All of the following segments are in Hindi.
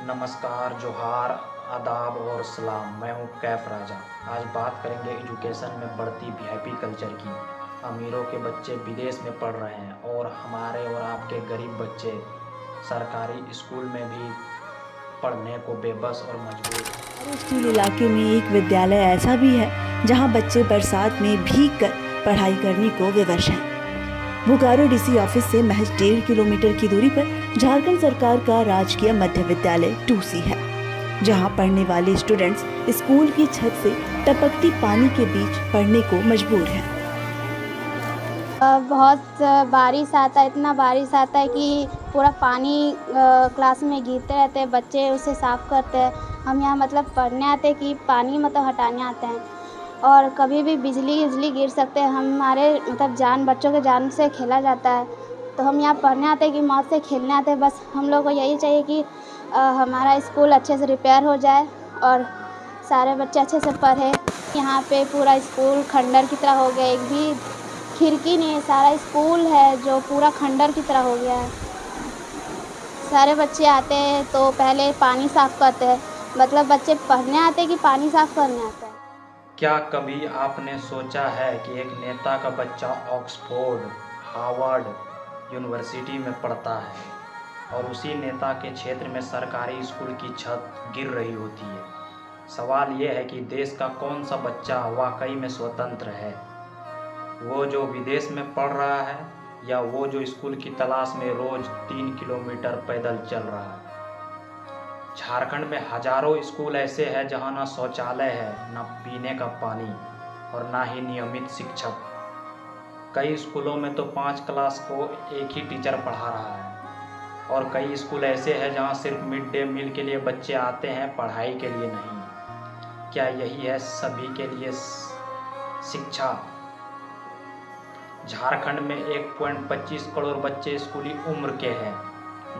नमस्कार, जोहार, आदाब और सलाम। मैं हूं कैफ राजा। आज बात करेंगे एजुकेशन में बढ़ती वीआईपी कल्चर की। अमीरों के बच्चे विदेश में पढ़ रहे हैं और हमारे और आपके गरीब बच्चे सरकारी स्कूल में भी पढ़ने को बेबस और मजबूर हैं। स्कूल इलाके में एक विद्यालय ऐसा भी है जहां बच्चे बरसात में भीग कर पढ़ाई करने को विवश हैं। बोकारो डीसी ऑफिस से महज 1.5 किलोमीटर की दूरी पर झारखंड सरकार का राजकीय मध्य विद्यालय 2C है, जहां पढ़ने वाले स्टूडेंट्स स्कूल की छत से टपकती पानी के बीच पढ़ने को मजबूर हैं। बहुत बारिश आता है, इतना बारिश आता है कि पूरा पानी क्लास में गिरते रहते हैं, बच्चे उसे साफ़ करते हैं। हम यहाँ मतलब पढ़ने आते हैं कि पानी मतलब हटाने आते हैं, और कभी भी बिजली गिर सकते हैं। हमारे मतलब बच्चों के जान से खेला जाता है, तो हम यहाँ पढ़ने आते हैं कि मौत से खेलने आते हैं। बस हम लोग को यही चाहिए कि हमारा स्कूल अच्छे से रिपेयर हो जाए और सारे बच्चे अच्छे से पढ़ें। यहाँ पे पूरा स्कूल खंडर की तरह हो गया, एक भी खिड़की नहीं है, सारा स्कूल है जो पूरा खंडर की तरह हो गया है। सारे बच्चे आते हैं तो पहले पानी साफ़ करते हैं, मतलब बच्चे पढ़ने आते हैं कि पानी साफ़ करने आते हैं। क्या कभी आपने सोचा है कि एक नेता का बच्चा ऑक्सफोर्ड, हार्वर्ड यूनिवर्सिटी में पढ़ता है और उसी नेता के क्षेत्र में सरकारी स्कूल की छत गिर रही होती है? सवाल यह है कि देश का कौन सा बच्चा वाकई में स्वतंत्र है, वो जो विदेश में पढ़ रहा है या वो जो स्कूल की तलाश में रोज़ 3 किलोमीटर पैदल चल रहा है? झारखंड में हजारों स्कूल ऐसे हैं जहां ना शौचालय है, ना पीने का पानी और ना ही नियमित शिक्षक। कई स्कूलों में तो 5 क्लास को एक ही टीचर पढ़ा रहा है और कई स्कूल ऐसे हैं जहां सिर्फ मिड डे मील के लिए बच्चे आते हैं, पढ़ाई के लिए नहीं। क्या यही है सभी के लिए शिक्षा? झारखंड में 1.25 करोड़ बच्चे स्कूली उम्र के हैं,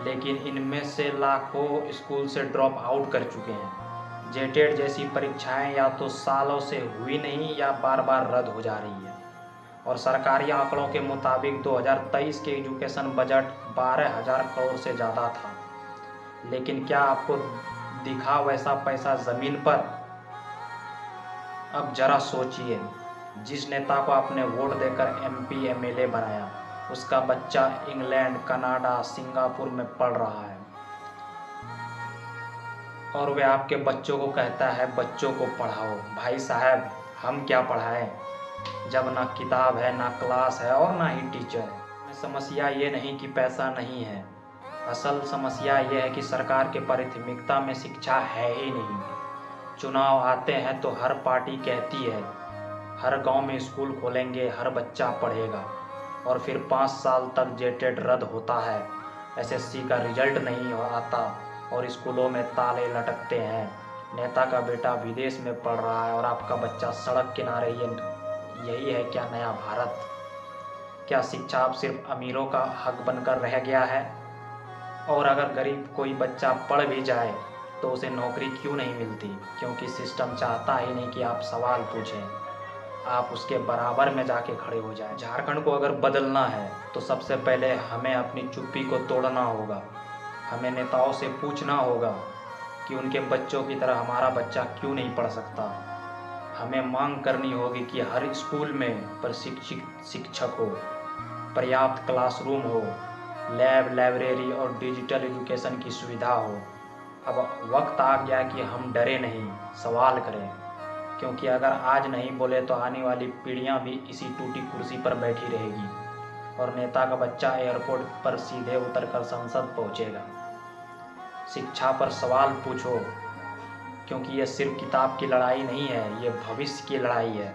लेकिन इनमें से लाखों स्कूल से ड्रॉप आउट कर चुके हैं। जेटेट जैसी परीक्षाएं या तो सालों से हुई नहीं या बार बार रद्द हो जा रही है। और सरकारी आंकड़ों के मुताबिक 2023 के एजुकेशन बजट 12,000 करोड़ से ज़्यादा था, लेकिन क्या आपको दिखा वैसा पैसा ज़मीन पर? अब जरा सोचिए, जिस नेता को आपने वोट देकर MP MLA बनाया, उसका बच्चा इंग्लैंड, कनाडा, सिंगापुर में पढ़ रहा है और वे आपके बच्चों को कहता है बच्चों को पढ़ाओ। भाई साहब, हम क्या पढ़ाएं जब ना किताब है, ना क्लास है और ना ही टीचर है। समस्या ये नहीं कि पैसा नहीं है, असल समस्या ये है कि सरकार के प्राथमिकता में शिक्षा है ही नहीं। चुनाव आते हैं तो हर पार्टी कहती है हर गांव में स्कूल खोलेंगे, हर बच्चा पढ़ेगा, और फिर 5 साल तक जेटेट रद्द होता है, SSC का रिजल्ट नहीं आता और स्कूलों में ताले लटकते हैं। नेता का बेटा विदेश में पढ़ रहा है और आपका बच्चा सड़क किनारे। यही है क्या नया भारत? क्या शिक्षा अब सिर्फ अमीरों का हक बनकर रह गया है? और अगर गरीब कोई बच्चा पढ़ भी जाए तो उसे नौकरी क्यों नहीं मिलती? क्योंकि सिस्टम चाहता ही नहीं कि आप सवाल पूछें, आप उसके बराबर में जाके खड़े हो जाएं। झारखंड को अगर बदलना है तो सबसे पहले हमें अपनी चुप्पी को तोड़ना होगा। हमें नेताओं से पूछना होगा कि उनके बच्चों की तरह हमारा बच्चा क्यों नहीं पढ़ सकता। हमें मांग करनी होगी कि हर स्कूल में प्रशिक्षित शिक्षक हो, पर्याप्त क्लासरूम हो, लैब, लाइब्रेरी और डिजिटल एजुकेशन की सुविधा हो। अब वक्त आ गया कि हम डरे नहीं, सवाल करें, क्योंकि अगर आज नहीं बोले तो आने वाली पीढ़ियां भी इसी टूटी कुर्सी पर बैठी रहेगी और नेता का बच्चा एयरपोर्ट पर सीधे उतरकर संसद पहुंचेगा। शिक्षा पर सवाल पूछो, क्योंकि ये सिर्फ किताब की लड़ाई नहीं है, ये भविष्य की लड़ाई है।